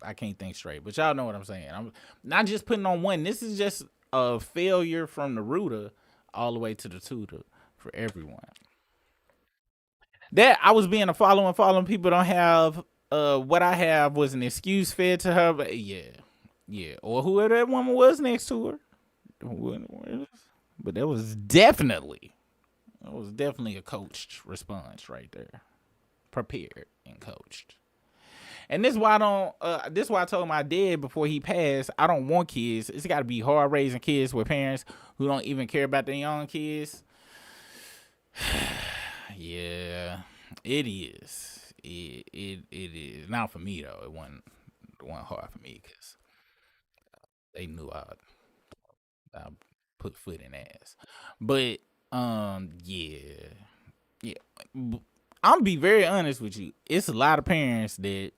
A: I can't think straight, but y'all know what I'm saying. I'm not just putting on one. This is just a failure from the rooter all the way to the tutor for everyone. That I was being following people don't have what I have was an excuse fed to her, but yeah, or whoever that woman was next to her. But that was definitely a coached response right there, prepared and coached. And this is why I don't. This is why I told my dad before he passed, I don't want kids. It's got to be hard raising kids with parents who don't even care about their young kids. Yeah, it is. It is not for me though. It wasn't hard for me because they knew I put foot in ass. But yeah, yeah. I'm gonna be very honest with you. It's a lot of parents that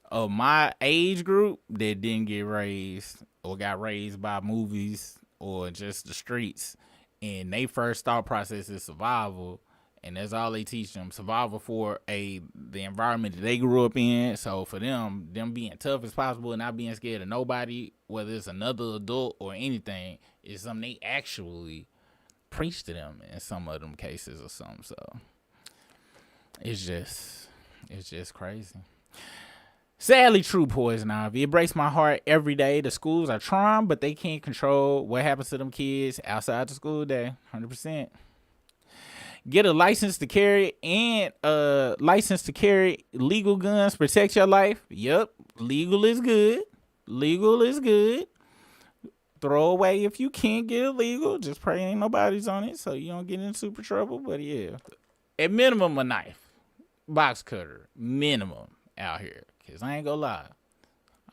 A: of my age group that didn't get raised or got raised by movies or just the streets, and they first thought process is survival, and that's all they teach them, survival for the environment that they grew up in. So for them being tough as possible and not being scared of nobody, whether it's another adult or anything, is something they actually preach to them in some of them cases or something. So it's just crazy. Sadly true, Poison Ivy. It breaks my heart every day. The schools are trying, but they can't control what happens to them kids outside the school day. 100%. Get a license to carry and license to carry legal guns. Protect your life. Yep, legal is good. Legal is good. Throw away if you can't get illegal. Just pray ain't nobody's on it so you don't get in super trouble. But yeah, at minimum a knife, box cutter, minimum out here. Cause I ain't gonna lie,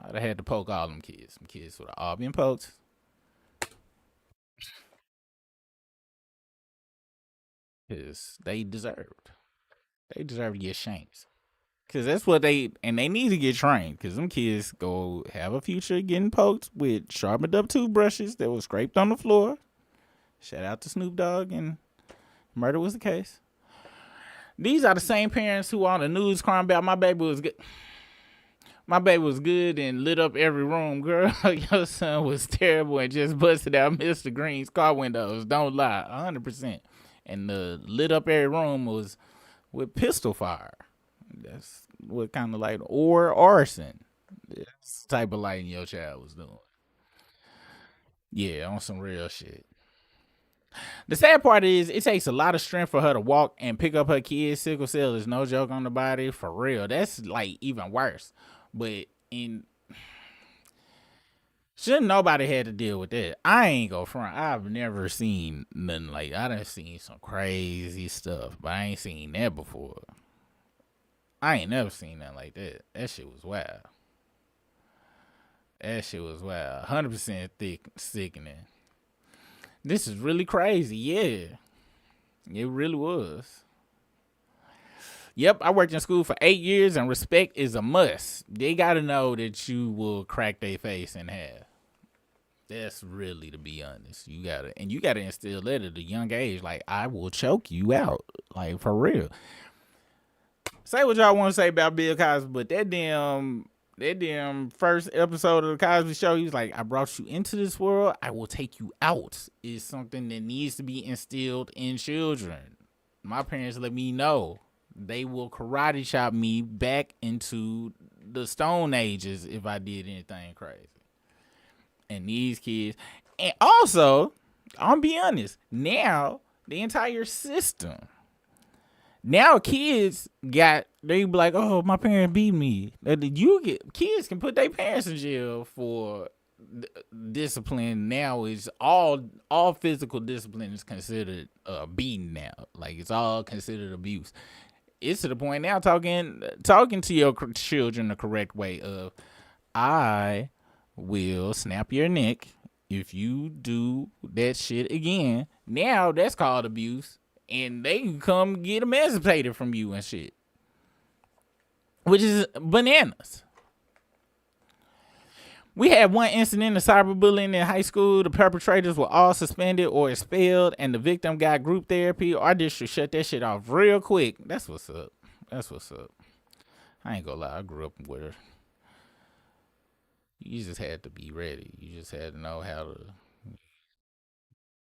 A: I'd have had to poke all them kids. Some kids would have all been poked. Cause they deserved. They deserve to get shanked. Cause that's what they need to get trained. Cause them kids go have a future getting poked with sharpened up toothbrushes that was scraped on the floor. Shout out to Snoop Dogg and murder was the case. These are the same parents who on the news crying about my baby was good. My baby was good and lit up every room. Girl, your son was terrible and just busted out Mr. Green's car windows. Don't lie, 100%. And the lit up every room was with pistol fire. That's what kind of light, or arson. That's the type of lighting your child was doing. Yeah, on some real shit. The sad part is it takes a lot of strength for her to walk and pick up her kids. Sickle cell is no joke on the body, for real. That's like even worse. But shouldn't nobody had to deal with that. I ain't go front. I've never seen nothing like that. I done seen some crazy stuff, but I ain't seen that before. I ain't never seen nothing like that. That shit was wild. 100% sickening. This is really crazy. Yeah, it really was. Yep, I worked in school for 8 years, and respect is a must. They got to know that you will crack their face in half. That's really, to be honest. You gotta instill that at a young age. Like, I will choke you out. Like, for real. Say what y'all want to say about Bill Cosby, but that damn first episode of the Cosby Show, he was like, I brought you into this world, I will take you out, is something that needs to be instilled in children. My parents let me know. They will karate chop me back into the Stone Ages if I did anything crazy. And these kids, and also, I'm be honest, now the entire system, now kids they be like, oh, my parent beat me. Kids can put their parents in jail for discipline. Now is all physical discipline is considered beating now. Like, it's all considered abuse. It's to the point now talking to your children the correct way of, I will snap your neck if you do that shit again. Now that's called abuse, and they can come get emancipated from you and shit, which is bananas. We had one incident of cyberbullying in high school. The perpetrators were all suspended or expelled, and the victim got group therapy. Our district shut that shit off real quick. That's what's up. I ain't gonna lie, I grew up with her. You just had to be ready. You just had to know how to.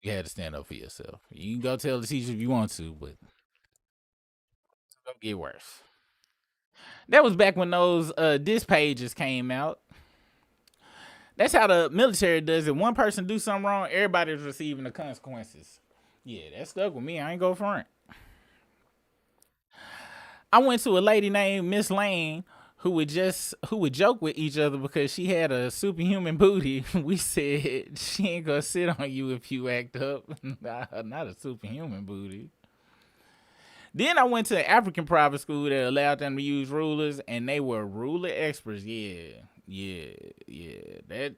A: You had to stand up for yourself. You can go tell the teacher if you want to, but it's gonna get worse. That was back when those diss pages came out. That's how the military does it. One person do something wrong, everybody's receiving the consequences. Yeah, that stuck with me. I ain't go front. I went to a lady named Miss Lane who would joke with each other because she had a superhuman booty. We said she ain't gonna sit on you if you act up. Not a superhuman booty. Then I went to an African private school that allowed them to use rulers, and they were ruler experts. Yeah. The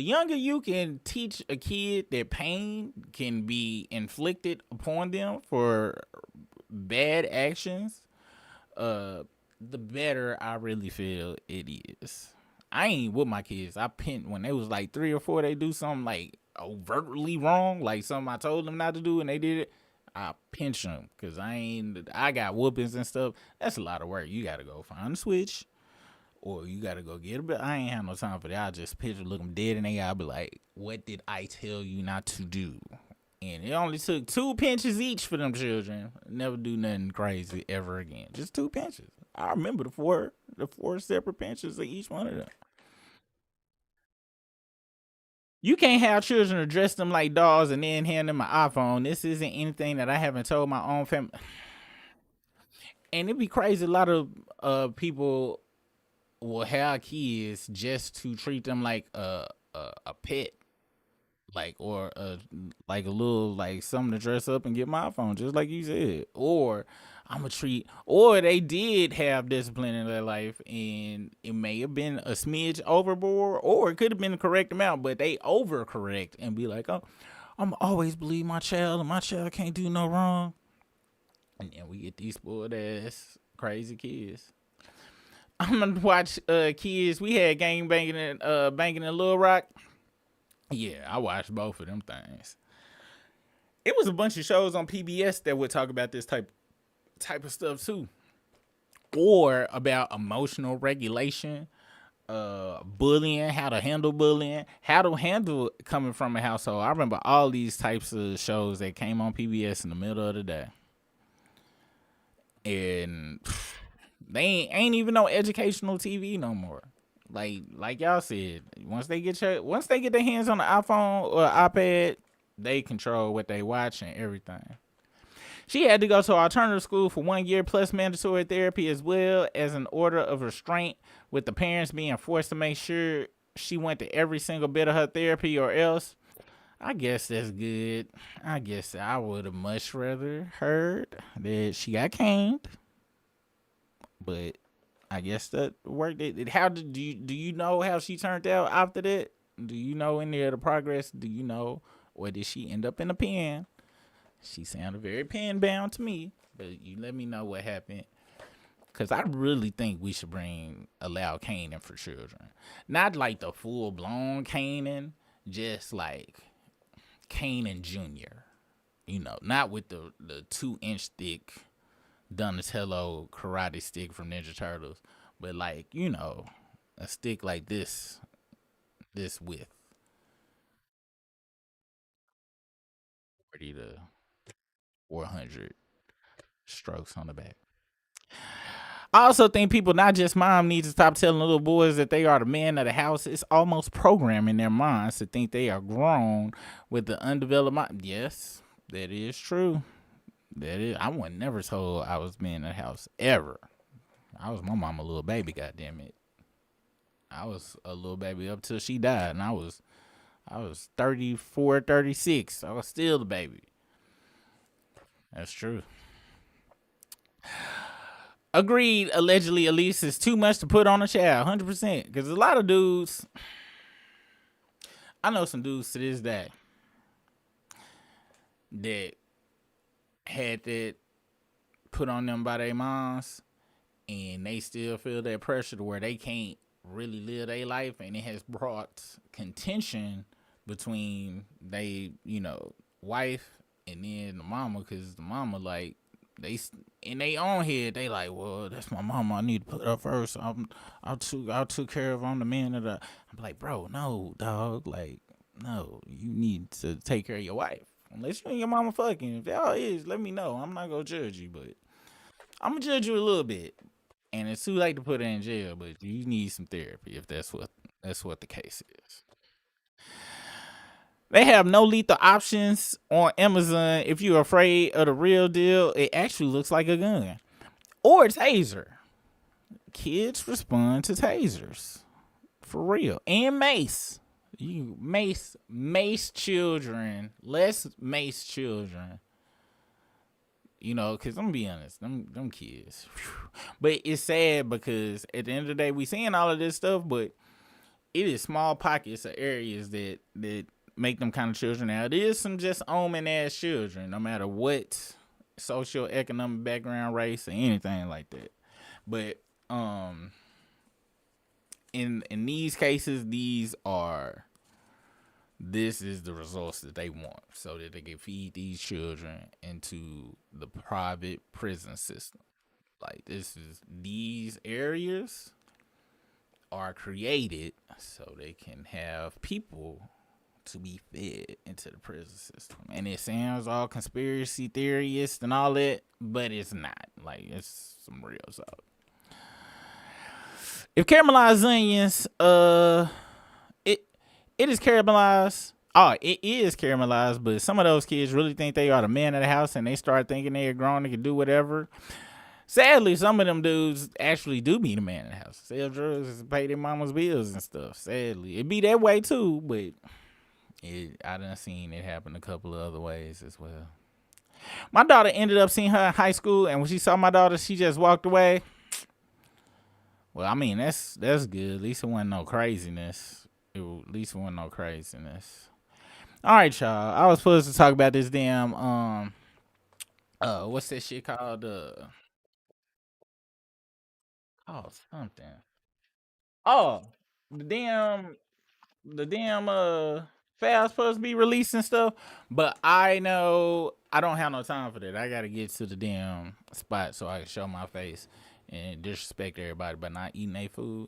A: younger you can teach a kid that pain can be inflicted upon them for bad actions, the better I really feel it is. I ain't with my kids. I pent when they was like 3 or 4. They do something like overtly wrong, like something I told them not to do, and they did it. I pinch them because I got whoopings and stuff. That's a lot of work. You got to go find a switch, or you got to go get it. But I ain't have no time for that. I just pinch them, look them dead in the eye, be like, "What did I tell you not to do?" And it only took 2 pinches each for them children. Never do nothing crazy ever again. Just 2 pinches. I remember the four separate pinches of each one of them. You can't have children to dress them like dolls and then hand them an iPhone. This isn't anything that I haven't told my own family. And it'd be crazy. A lot of people will have kids just to treat them like a pet, like or like a little like something to dress up and get my phone, just like you said. Or I'm a treat. Or they did have discipline in their life, and it may have been a smidge overboard, or it could have been the correct amount, but they overcorrect and be like, "Oh, I'm always believe my child, and my child can't do no wrong." And then we get these spoiled ass crazy kids. I'm gonna watch kids. We had gang banging and banging in Little Rock. Yeah, I watched both of them things. It was a bunch of shows on PBS that would talk about this type of stuff too, or about emotional regulation, bullying, how to handle bullying, how to handle coming from a household. I remember all these types of shows that came on PBS in the middle of the day, and they ain't even no educational TV no more. Like y'all said, once they get their hands on the iPhone or iPad, they control what they watch and everything. She had to go to alternative school for 1 year plus mandatory therapy, as well as an order of restraint, with the parents being forced to make sure she went to every single bit of her therapy, or else. I guess that's good. I guess I would have much rather heard that she got caned, but I guess that worked. How do you know how she turned out after that? Do you know any of the progress? Do you know, or did she end up in a pen? She sounded very pen bound to me, but you let me know what happened. Because I really think we should allow caning for children. Not like the full blown caning, just like Kanan Jr. Not with the 2-inch thick Donatello karate stick from Ninja Turtles, but like, a stick like this width, 40 to 400 strokes on the back. I also think people, not just mom, need to stop telling little boys that they are the man of the house. It's almost programming their minds to think they are grown with the undeveloped mind. Yes, that is true. I was never told I was man of the house ever. I was my mama little baby, goddamn it. I was a little baby up till she died, and I was 34, 36. I was still the baby. That's true. Agreed. Allegedly, Elise is too much to put on a child. 100%. Because a lot of dudes, I know some dudes to this day that had that put on them by their moms, and they still feel that pressure to where they can't really live their life, and it has brought contention between they wife and then the mama, because the mama, like, they in their own head, they like, well, that's my mama, I need to put her first. I took care of, I'm the man of the. I'm like, bro, no, dog, like, no, you need to take care of your wife. Unless you and your mama fucking. If y'all is, let me know. I'm not gonna judge you, but I'm gonna judge you a little bit. and it's too late to put her in jail, but you need some therapy if that's what the case is. They have no lethal options on Amazon. If you're afraid of the real deal, it actually looks like a gun or a taser. Kids respond to tasers for real, and mace. You mace children. Less mace children. You know, because I'm gonna be honest, them kids. Whew. But it's sad because at the end of the day, we seeing all of this stuff, but it is small pockets of areas that make them kind of children. Now, it is some just omen ass children, no matter what socioeconomic background, race, or anything like that. But in these cases, this is the results that they want, so that they can feed these children into the private prison system. Like, these areas are created so they can have people to be fed into the prison system. And it sounds all conspiracy theorist and all that, but it's not. Like, it's some real stuff. If caramelized onions, it is caramelized. Oh, it is caramelized, but some of those kids really think they are the man of the house, and they start thinking they are grown, they can do whatever. Sadly, some of them dudes actually do be the man of the house. Sell drugs, pay their mama's bills and stuff. Sadly, it be that way too, but I done seen it happen a couple of other ways as well. My daughter ended up seeing her in high school, and when she saw my daughter, she just walked away. Well, I mean, that's good. At least it wasn't no craziness. All right, y'all. I was supposed to talk about this damn what's that shit called? Something. Oh, the damn file supposed to be releasing stuff, but I know I don't have no time for that. I gotta get to the damn spot so I can show my face and disrespect everybody by not eating their food.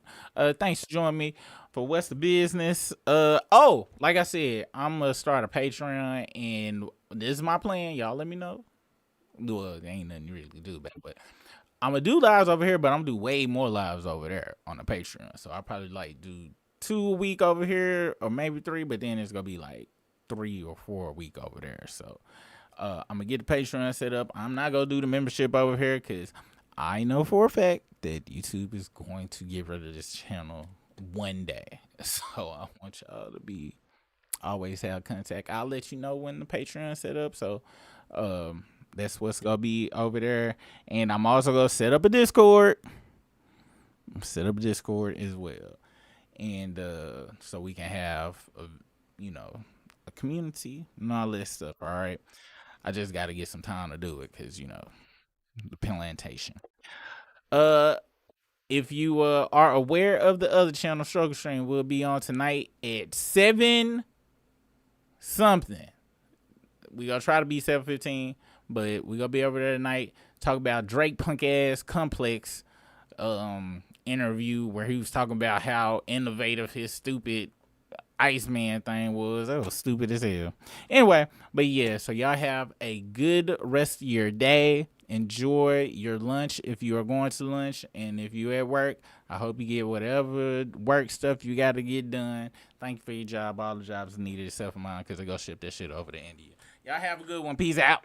A: Thanks for joining me for What's the Business. Like I said, I'm gonna start a Patreon, and this is my plan. Y'all let me know. Well, there ain't nothing you really do about it, but I'm gonna do lives over here, but I'm gonna do way more lives over there on the Patreon. So I'll probably like do 2 a week over here, or maybe 3, but then it's gonna be like 3 or 4 a week over there. So I'm gonna get the Patreon set up. I'm not gonna do the membership over here because I know for a fact that YouTube is going to get rid of this channel one day. So I want y'all to always have contact. I'll let you know when the Patreon set up. So that's what's gonna be over there. And I'm also gonna set up a Discord. As well. And so we can have a community and all this stuff. All right. I just gotta get some time to do it because the plantation. If you are aware of the other channel, Struggle Stream will be on tonight at 7 something. We gonna try to be 7:15, but we gonna be over there tonight. Talk about Drake punk ass Complex interview where he was talking about how innovative his stupid Iceman thing was. That was stupid as hell. Anyway, but yeah, so y'all have a good rest of your day. Enjoy your lunch if you are going to lunch, and if you at work, I hope you get whatever work stuff you got to get done. Thank you for your job. All the jobs needed except for mine because they go ship that shit over to India. Y'all have a good one. Peace out.